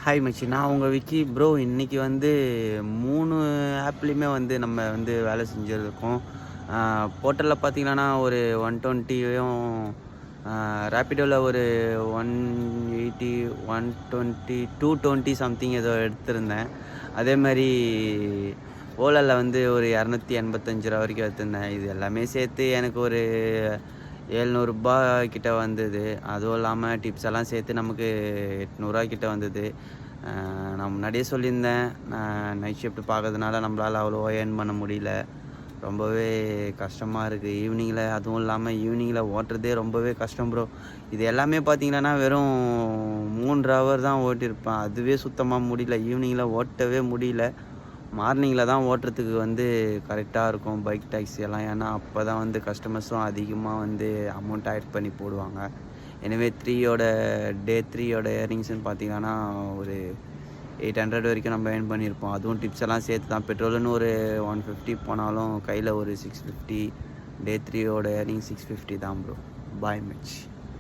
Hi மச்சி, நான் உங்கள் விக்கி ப்ரோ. இன்றைக்கி வந்து 3 ஆப்லேயுமே வந்து நம்ம வந்து வேலை செஞ்சுருக்கோம். போர்ட்டலில் பார்த்தீங்கன்னா ஒரு 120யும், ரேப்பிடோவில் ஒரு 180, 120, 220 சம்திங் ஏதோ எடுத்திருந்தேன். அதேமாதிரி ஓலாவில் வந்து ஒரு 285 ரூபா வரைக்கும் எடுத்திருந்தேன். இது எல்லாமே சேர்த்து எனக்கு ஒரு 700 கிட்ட வந்தது. அதுவும் இல்லாமல் டிப்ஸ் எல்லாம் சேர்த்து நமக்கு 800 கிட்ட வந்தது. நான் முன்னாடியே சொல்லியிருந்தேன், நான் நைட் ஷிஃப்ட் பார்க்கறதுனால நம்மளால் அவ்வளோவா ஏர்ன் பண்ண முடியல. ரொம்பவே கஷ்டமாக இருக்குது. ஈவினிங்கில், அதுவும் இல்லாமல் ஈவினிங்கில் ஓட்டுறதே ரொம்பவே கஷ்டம் ப்ரோ. இது எல்லாமே பார்த்தீங்கன்னா வெறும் 3 ஹவர் தான் ஓட்டியிருப்பேன். அதுவே சுத்தமாக முடியல. ஈவினிங்கில் ஓட்டவே முடியல. மார்னிங்கில் தான் ஓட்டுறதுக்கு வந்து கரெக்டாக இருக்கும் பைக் டாக்ஸி எல்லாம். ஏன்னா அப்போ தான் வந்து கஸ்டமர்ஸும் அதிகமாக வந்து அமௌண்ட் ஆட் பண்ணி போடுவாங்க. எனவே டே 3யோட ஏர்னிங்ஸ்ன்னு பார்த்தீங்கன்னா ஒரு 800 வரைக்கும் நம்ம ஏர்ன் பண்ணியிருப்போம். அதுவும் டிப்ஸ் எல்லாம் சேர்த்து தான். பெட்ரோலுன்னு ஒரு 150 போனாலும் கையில் ஒரு 650. டே 3யோட ஏர்னிங் 650 தான் ப்ரோ. பாய் மச்.